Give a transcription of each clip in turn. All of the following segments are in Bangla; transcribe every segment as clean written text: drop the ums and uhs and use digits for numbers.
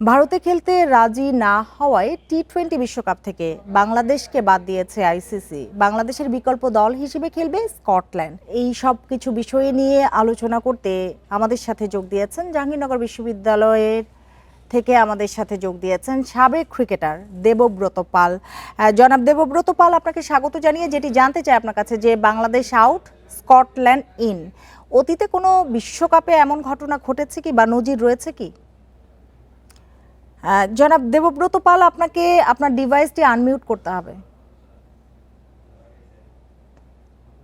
ভারতে খেলতে রাজি না হওয়ায় টি-20 বিশ্বকাপ থেকে বাংলাদেশকে বাদ দিয়েছে আইসিসি। বাংলাদেশের বিকল্প দল হিসেবে খেলবে স্কটল্যান্ড। এই সব কিছু বিষয় নিয়ে আলোচনা করতে আমাদের সাথে যোগ দিয়েছেন জাহাঙ্গীরনগর বিশ্ববিদ্যালয়ের থেকে আমাদের সাথে যোগ দিয়েছেন সাবেক ক্রিকেটার দেবব্রত পাল। জনাব দেবব্রত পাল, আপনাকে স্বাগত জানিয়ে যেটি জানতে চাই আপনার কাছে যে বাংলাদেশ আউট, স্কটল্যান্ড ইন, অতীতে কোনো বিশ্বকাপে এমন ঘটনা ঘটেছে কি বা নজির রয়েছে কি? জনাব দেবব্রত পাল, আপনাকে আপনার ডিভাইসটি আনমিউট করতে হবে।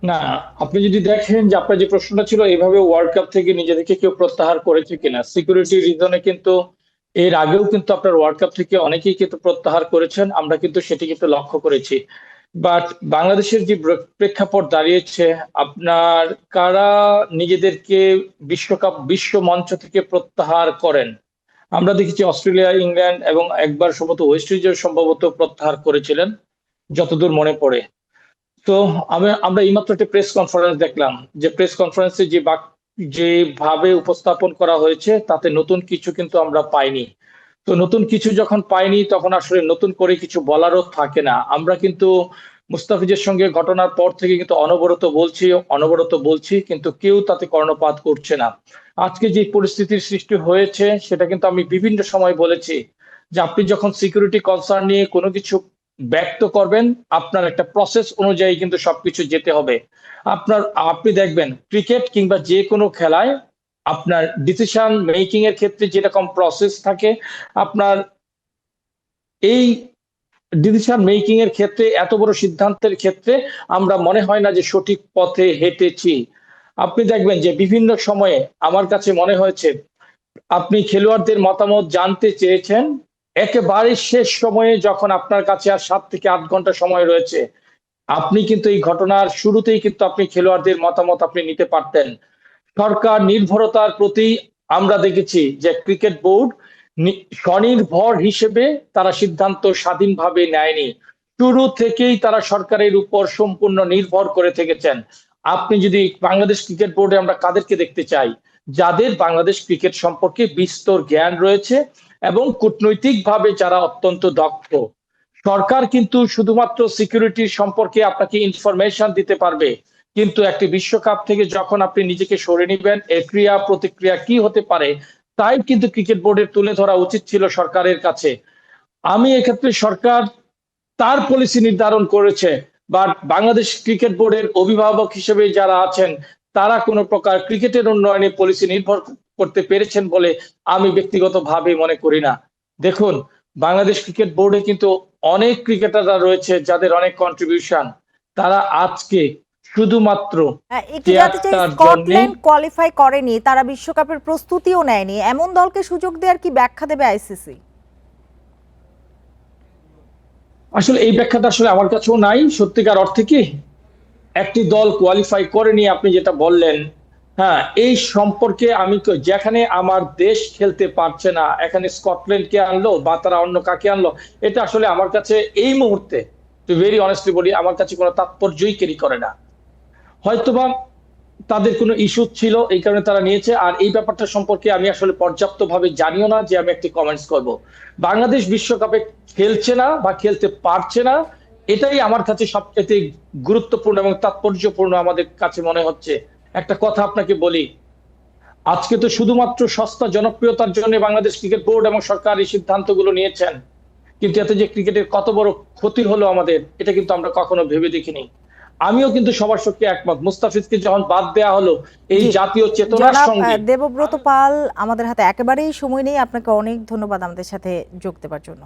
না, আপনি যদি দেখেন যে আপনার যে প্রশ্নটা ছিল এইভাবে ওয়ার্ল্ড কাপ থেকে নিজেদেরকে কেউ প্রত্যাহার করেছে কিনা, সিকিউরিটি রিজনে কিন্তু এর আগেও কিন্তু আপনার ওয়ার্ল্ড কাপ থেকে অনেকেই কিন্তু প্রত্যাহার করেছেন, আমরা কিন্তু সেটি কিন্তু লক্ষ্য করেছি। বাট বাংলাদেশের যে প্রেক্ষাপট দাঁড়িয়েছে, আপনার কারা নিজেদেরকে বিশ্বকাপ বিশ্ব মঞ্চ থেকে প্রত্যাহার করেন, আমরা দেখেছি অস্ট্রেলিয়া, ইংল্যান্ড এবং একবার সম্ভবত ওয়েস্ট ইন্ডিজও সম্ভবত প্রত্যাহার করেছিলেন যতদূর মনে পড়ে। তো আমরা এইমাত্র একটা প্রেস কনফারেন্স দেখলাম, যে প্রেস কনফারেন্সে যেভাবে উপস্থাপন করা হয়েছে তাতে নতুন কিছু কিন্তু আমরা পাইনি। তো নতুন কিছু যখন পাইনি তখন আসলে নতুন করে কিছু বলারও থাকে না। আমরা কিন্তু মুস্তাফিজের সঙ্গে ঘটনার পর থেকে কিন্তু অনবরত বলছি কিন্তু কেউ তাতে কর্ণপাত করছে না। আজকে যে পরিস্থিতির সৃষ্টি হয়েছে সেটা কিন্তু আমি বিভিন্ন সময় বলেছি যে আপনি যখন সিকিউরিটি কনসার্ন নিয়ে কোনো কিছু ব্যক্ত করবেন, আপনার একটা প্রসেস অনুযায়ী কিন্তু সবকিছু যেতে হবে। আপনি দেখবেন ক্রিকেট কিংবা যে কোনো খেলায় আপনার ডিসিশন মেকিং এর ক্ষেত্রে যেরকম প্রসেস থাকে, আপনার এই ডিসিশন মেকিং এর ক্ষেত্রে এত বড় সিদ্ধান্তের ক্ষেত্রে আমরা মনে হয় না যে সঠিক পথে হেঁটেছি। আপনি দেখবেন যে বিভিন্ন সময়ে আমার কাছে মনে হয়েছে আপনি খেলোয়াড়দের মতামত জানতে চেয়েছেন একেবারে শেষ সময়ে, যখন আপনার কাছে আর 7 থেকে 8 ঘন্টা সময় রয়েছে। আপনি কিন্তু এই ঘটনার শুরুতেই কিন্তু আপনি খেলোয়াড়দের মতামত আপনি নিতে পারতেন। সরকার নির্ভরতার প্রতি আমরা দেখেছি যে ক্রিকেট বোর্ড স্বনির্ভর হিসেবে তারা সিদ্ধান্ত স্বাধীনভাবে নেয়নি। শুরু থেকেই তারা সরকারের উপর সম্পূর্ণ নির্ভর করে থেকেছেন। আপনি যদি বাংলাদেশ ক্রিকেট বোর্ডে আমরা কাদেরকে দেখতে চাই, যাদের বাংলাদেশ ক্রিকেট সম্পর্কে বিস্তর জ্ঞান রয়েছে এবং কূটনৈতিকভাবে যারা অত্যন্ত দক্ষ। সরকার কিন্তু শুধুমাত্র সিকিউরিটি সম্পর্কে আপনাকে ইনফরমেশন দিতে পারবে, কিন্তু একটি বিশ্বকাপ থেকে যখন আপনি নিজেকে সরে নিবেন এর ক্রিয়া প্রতিক্রিয়া কি হতে পারে তাই কিন্তু ক্রিকেট বোর্ডের তুলে ধরা উচিত ছিল সরকারের কাছে। আমি এক্ষেত্রে সরকার তার পলিসি নির্ধারণ করেছে, বাট বাংলাদেশ ক্রিকেট বোর্ডের অভিভাবক হিসেবে যারা আছেন তারা কোনো প্রকার ক্রিকেটের উন্নয়নে পলিসি নির্ভর করতে পেরেছেন বলে আমি ব্যক্তিগতভাবে মনে করি না। দেখুন, বাংলাদেশ ক্রিকেট বোর্ডে কিন্তু অনেক ক্রিকেটাররা রয়েছে যাদের অনেক কন্ট্রিবিউশন, তারা আজকে শুধুমাত্র একটু জানতে চাই, চেয়ারটার জন্য। স্কটল্যান্ড কোয়ালিফাই করেনি, তারা বিশ্বকাপের প্রস্তুতিও নেয়নি, এমন দলকে সুযোগ দেওয়ার কি ব্যাখ্যা দেবে আইসিসি? আসলে এই ব্যাখ্যাটা আসলে আমার কাছেও নাই সত্যিকার অর্থে। কি একটি দল কোয়ালিফাই করেনি আপনি যেটা বললেন, হ্যাঁ, এই সম্পর্কে আমি যেখানে আমার দেশ খেলতে পারছে না এখানে স্কটল্যান্ডকে আনলো বা তারা অন্য কাকে আনলো, এটা আসলে আমার কাছে এই মুহূর্তে, টু ভেরি অনেস্টলি বলি, আমার কাছে কোনো তাৎপর্যই ক্যারি করে না। হয়তোবা তাদের কোনো ইস্যু ছিল এই কারণে তারা নিয়েছে, আর এই ব্যাপারটা সম্পর্কে আমি আসলে পর্যাপ্তভাবে জানিও না যে আমি একটি কমেন্টস করব। বাংলাদেশ বিশ্বকাপে খেলছে না বা খেলতে পারছে না, এটাই আমার কাছে সবচেয়ে গুরুত্বপূর্ণ এবং তাৎপর্যপূর্ণ আমাদের কাছে মনে হচ্ছে। একটা কথা আপনাকে বলি, আজকে তো শুধুমাত্র সস্তা জনপ্রিয়তার জন্য বাংলাদেশ ক্রিকেট বোর্ড এবং সরকার এই সিদ্ধান্তগুলো নিয়েছেন, কিন্তু এতে যে ক্রিকেটের কত বড় ক্ষতি হলো আমাদের, এটা কিন্তু আমরা কখনো ভেবে দেখিনি। আমিও কিন্তু সবার সঙ্গে একমত, মুস্তাফিজকে যখন বাদ দেয়া হলো এই জি, জাতীয় চেতনার জনাব সঙ্গে। দেবব্রত পাল, আমাদের হাতে একেবারেই সময় নেই, আপনাকে অনেক ধন্যবাদ আমাদের সাথে যোগ দেওয়ার জন্য।